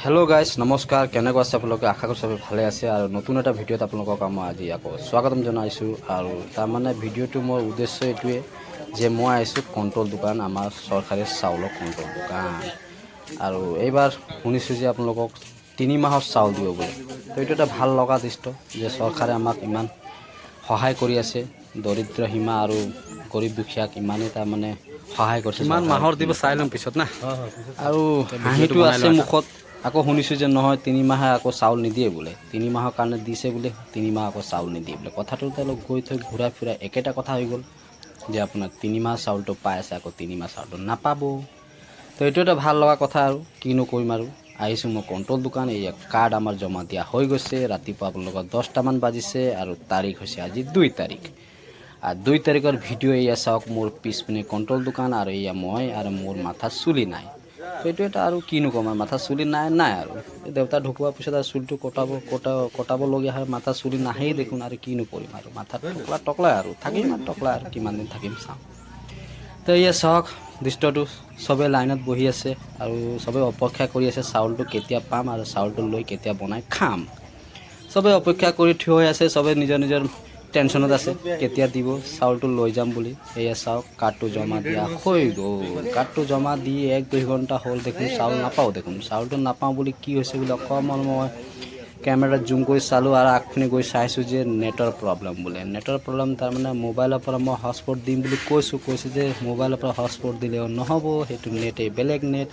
Hello guys नमस्कार केनेকুৱা আছে আপোনালোকে আশা কৰোঁ সবে ভালে আছে আৰু নতুন এটা ভিডিঅ'ত আপোনালোকক মই আজি আকৌ স্বাগতম জনাইছোঁ আৰু তাৰমানে ভিডিঅ'টো মোৰ উদ্দেশ্য এইটোৱে যে মই আহিছোঁ কণ্ট্ৰল দোকান আমাৰ চৰকাৰী চাউলৰ কণ্ট্ৰল দোকান আৰু এইবাৰ শুনিছোঁ যে আপোনালোকক 3 মাহৰ চাউল দিব বুলি তো এইটো এটা ভাল লগা দৃশ্য যে চৰকাৰে আমাক ইমান সহায় কৰি আছে দৰিদ্ৰ সীমা আৰু গৰীব দুখীয়াক ইমানেই তাৰমানে সহায় কৰিছে কিমান মাহৰ দিব চাই ল'ম পিছত না আৰু ভিডিঅ'টো হাঁহিটো বনাই আছে লোৱা এটা মুখত আকৌ শুনিছোঁ যে নহয় 3 মাহে আকৌ চাউল নিদিয়ে বোলে 3 মাহৰ কাৰণে দিছে বোলে 3 মাহ আকৌ চাউল নিদিয়ে বোলে কথাটো তেওঁলোক গৈ থৈ ঘূৰা ফুৰা একেটা কথা হৈ গ'ল যে আপোনাৰ 3 মাহ চাউলটো পাই আছে আকৌ 3 মাহ চাউলটো নাপাব তো এইটো এটা ভাল লগা কথা আৰু কিনো কৰিম আৰু আহিছোঁ মই কণ্ট্ৰল দোকান এই কাৰ্ড আমাৰ জমা দিয়া হৈ গৈছে ৰাতিপুৱা আপোনালোকৰ 10টামান বাজিছে আৰু তাৰিখ হৈছে আজি 2 তাৰিখ আর 2 তারিখের ভিডিও এয়া চাওক মোর পিছপিনে কন্ট্রোল দোকান আর এয়া মই আর মোর মাথা চুলি নাই তো এইটো এটা আৰু কিনো কম আৰু মাথা চুলি নাই আৰু দেউতা ঢুকোৱাৰ পিছত আৰু চুলিটো কটাবলগীয়া হয় মাথা চুলি নাহেই দেখোন আৰু কিনো কৰিম আৰু মাথা টকলা আৰু থাকিম আৰু টকলা আৰু কিমান দিন থাকিম চাওঁ তো এয়া চাওক দৃশ্যটো সবে লাইনত বহি আছে আৰু সবে অপেক্ষা কৰি আছে চাউলটো কেতিয়া পাম আৰু চাউলটো লৈ কেতিয়া বনাই খাম সবে অপেক্ষা কৰি থিয় হৈ আছে সবে নিজৰ নিজৰ টেনশনত আছে কেতিয়া দিব চাউলটো লৈ যাম বুলি এয়া চাওক কাৰ্ডটো জমা দিয়া হৈ গ'ল কাৰ্ডটো জমা দি 1-2 ঘণ্টা হ'ল দেখোন চাউল নাপাওঁ দেখোন চাউলটো নাপাওঁ বুলি কি হৈছে বুলি অকণমান মই কেমেৰাত জুম কৰি চালোঁ আৰু আগপিনে গৈ চাইছোঁ যে নেটৰ প্ৰব্লেম বোলে নেটৰ প্ৰব্লেম তাৰমানে মোবাইলৰ পৰা মই হটস্পট দিম বুলি কৈছে যে মোবাইলৰ পৰা হটস্পট দিলেও নহ'ব সেইটো নেটেই বেলেগ নেট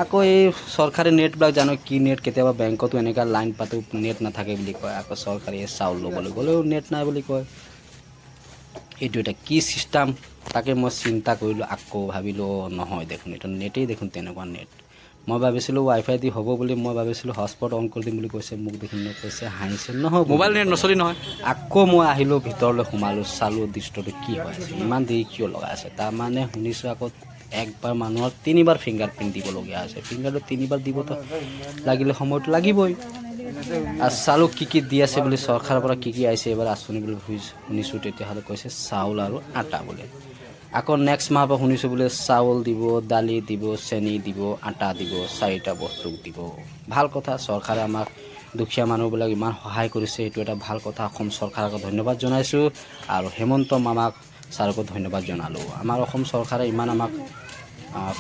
আকৌ এই চৰকাৰী নেটবিলাক জানো কি নেট কেতিয়াবা বেংকতো এনেকুৱা লাইন পাতো নেট নাথাকে বুলি কয় আকৌ চৰকাৰী চাউল ল'বলৈ গ'লেও নেট নাই বুলি কয় এইটো এটা কি চিষ্টেম তাকে মই চিন্তা কৰিলোঁ আকৌ ভাবিলোঁ নহয় দেখোন এইটো নেটেই দেখোন তেনেকুৱা নেট মই ভাবিছিলোঁ ৱাইফাই দি হ'ব বুলি মই ভাবিছিলোঁ হটস্পট অন কৰি দিম বুলি কৈছে মোক দেখোন কৈছে হাঁহিছে নহ'ব মোবাইল বুলি নেট ক'লে নচলি নহয় আকৌ মই আহিলোঁ ভিতৰলৈ সোমালোঁ চালোঁ দৃশ্যটো কি হৈ আছে ইমান দেৰি কিয় লগাই আছে তাৰমানে শুনিছোঁ আকৌ একবাৰ মানুহৰ 3বাৰ ফিংগাৰ প্ৰিণ্ট দিবলগীয়া হৈছে ফিংগাৰটো 3বাৰ দিবতো লাগিলে সময়টো লাগিবই আৰু চাউল কি দি আছে বুলি চৰকাৰৰ পৰা কি আহিছে এবাৰ আঁচনি বুলি শুনিছোঁ তেতিয়াহ'লে কৈছে চাউল আৰু আটা বোলে আকৌ নেক্সট মাহৰ পৰা শুনিছোঁ বোলে চাউল দিব দালি দিব চেনি দিব আটা দিব 4টা বস্তু দিব ভাল কথা চৰকাৰে আমাক দুখীয়া মানুহবিলাক ইমান সহায় কৰিছে এইটো এটা ভাল কথা অসম চৰকাৰক ধন্যবাদ জনাইছোঁ আৰু হেমন্ত মামাক ছাৰকো ধন্যবাদ জনালোঁ আমাৰ অসম চৰকাৰে ইমান আমাক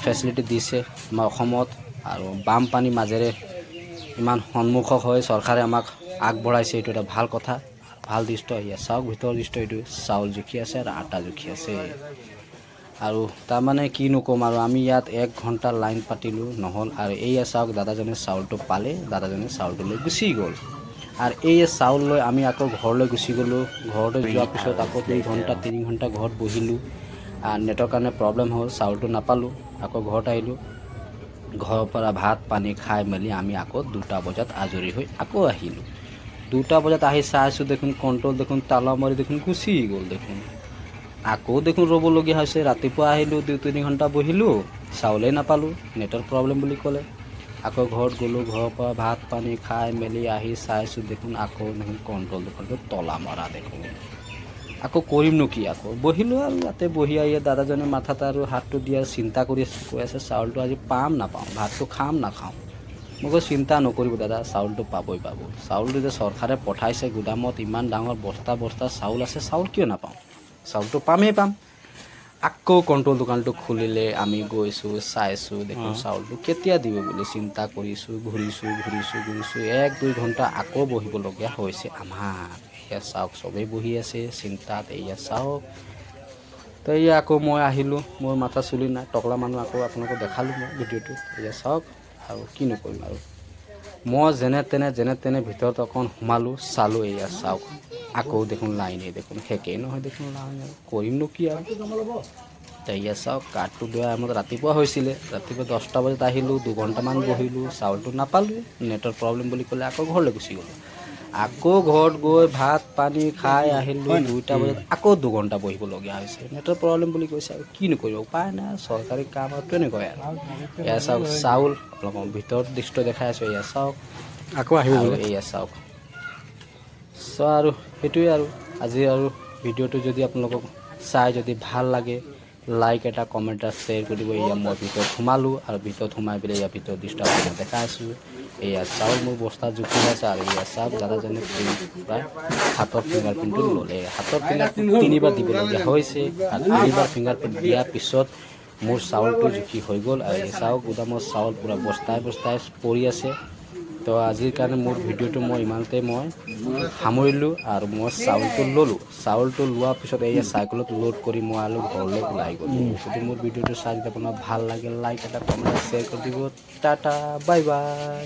ফেচিলিটি দিছে আমাৰ অসমত আৰু বানপানীৰ মাজেৰে ইমান সন্মুখ হৈ চৰকাৰে আমাক আগবঢ়াইছে এইটো এটা ভাল কথা ভাল দৃশ্য এয়া চাওক ভিতৰৰ দৃশ্য এইটো চাউল জুখি আছে আৰু আটা জুখি আছে আৰু তাৰমানে কিনো ক'ম আৰু আমি ইয়াত 1 ঘণ্টা লাইন পাতিলোঁ নহ'ল আৰু এইয়া চাওক দাদাজনে চাউলটো পালে দাদাজনে চাউলটো লৈ গুচি গ'ল আৰু এই চাউল লৈ আমি আকৌ ঘৰলৈ গুচি গ'লোঁ ঘৰলৈ যোৱাৰ পিছত আকৌ 2 ঘণ্টা 3 ঘণ্টা ঘৰত বহিলোঁ নেটৰ কাৰণে প্ৰব্লেম হ'ল চাউলটো নাপালোঁ আকৌ ঘৰত আহিলোঁ ঘৰৰ পৰা ভাত পানী খাই মেলি আমি আকৌ 2টা বজাত আজৰি হৈ আকৌ আহিলোঁ 2টা বজাত আহি চাইছোঁ দেখোন কণ্ট্ৰল দেখোন তালা মাৰি দেখোন গুচি গ'ল দেখোন আকৌ দেখোন ৰ'বলগীয়া হৈছে ৰাতিপুৱা আহিলোঁ 2-3 ঘণ্টা বহিলোঁ চাউলেই নাপালোঁ নেটৰ প্ৰব্লেম বুলি ক'লে আকৌ ঘৰত গ'লোঁ ঘৰৰ পৰা ভাত পানী খাই মেলি আহি চাইছোঁ দেখোন আকৌ দেখোন কণ্ট্ৰল দোকানটো তলা মৰা দেখোন আকৌ কৰিমনো কি আকৌ বহিলোঁ আৰু ইয়াতে বহি আহি দাদাজনে মাথাত আৰু হাতটো দিয়া চিন্তা কৰি কৈ আছে চাউলটো আজি পাম নাপাওঁ ভাতটো খাম নাখাওঁ মই কৈছোঁ চিন্তা নকৰিব দাদা চাউলটো পাবই পাব চাউলটো যে চৰকাৰে পঠাইছে গুদামত ইমান ডাঙৰ বস্তা চাউল আছে চাউল কিয় নাপাওঁ চাউলটো পামেই পাম আকৌ কণ্ট্ৰল দোকানটো খুলিলে আমি গৈছোঁ চাইছোঁ দেখোন চাউলটো কেতিয়া দিব বুলি চিন্তা কৰিছোঁ ঘূৰিছোঁ 1-2 ঘণ্টা আকৌ বহিবলগীয়া হৈছে আমাৰ এয়া চাওক চবেই বহি আছে চিন্তাত এয়া চাওক তো এয়া আকৌ মই আহিলোঁ মোৰ মাথা চুলি নাই টকলা মানুহ আকৌ আপোনালোকক দেখালোঁ মই ভিডিঅ'টো এয়া চাওক আৰু কি নকৰিম আৰু মই যেনে তেনে ভিতৰত অকণ সোমালোঁ চালোঁ এয়া চাওক আকৌ দেখোন লাইনেই দেখোন শেষেই নহয় দেখোন লাইন আৰু কৰিমনো কি আৰু এয়া চাওক কাৰ্ডটো দিয়া টাইমত ৰাতিপুৱা হৈছিলে ৰাতিপুৱা 10টা বজাত আহিলোঁ 2 ঘণ্টামান বহিলোঁ চাউলটো নাপালোঁ নেটৰ প্ৰব্লেম বুলি ক'লে আকৌ ঘৰলৈ গুচি গ'লোঁ আকৌ ঘৰত গৈ ভাত পানী খাই আহিলোঁ 2টা বজাত আকৌ 2 ঘণ্টা বহিবলগীয়া হৈছে নেটৰ প্ৰব্লেম বুলি কৈছে আৰু কি নকৰিব উপায় নাই চৰকাৰী কাম আৰু তেনেকুৱাই আৰু এয়া চাওক চাউল আপোনালোকৰ ভিতৰত দৃশ্য দেখাই আছোঁ এয়া চাওক আকৌ আহিব আৰু বোলে এয়া চাওক আৰু সেইটোৱে আৰু আজি আৰু ভিডিঅ'টো যদি আপোনালোকক চাই যদি ভাল লাগে লাইক এটা কমেণ্ট এটা শ্বেয়াৰ কৰি দিব। এয়া মই ভিতৰত সোমালোঁ আৰু ভিতৰত সোমাই পেলাই ইয়াৰ ভিতৰত দৃশ্যটো মই দেখাই আছোঁ। এয়া চাউল মোৰ বস্তা জুখি আছে আৰু এয়া চাওক দাদাজনে প্ৰায় হাতৰ ফিংগাৰপ্ৰিণ্টটো ল'লে। হাতৰ ফিংগাৰপ্ৰিণ্ট 3বাৰ দিবলগীয়া হৈছে আৰু 3বাৰ ফিংগাৰপ্ৰিণ্ট দিয়াৰ পিছত মোৰ চাউলটো জুখি হৈ গ'ল। আৰু এই চাউল গুদামৰ চাউল পূৰা বস্তাই বস্তাই পৰি আছে। তো আজিৰ কাৰণে মোৰ ভিডিঅ'টো মই ইমানতে মই সামৰিলোঁ আৰু মই চাউলটো ল'লোঁ। চাউলটো লোৱাৰ পিছত এয়া চাইকেলত লোড কৰি মই আৰু ঘৰলৈ ওলাই গ'লোঁ। যদি মোৰ ভিডিঅ'টো চাই যদি আপোনাৰ ভাল লাগে লাইক এটা কমেণ্ট শ্বেয়াৰ কৰি দিব। Tata bye bye.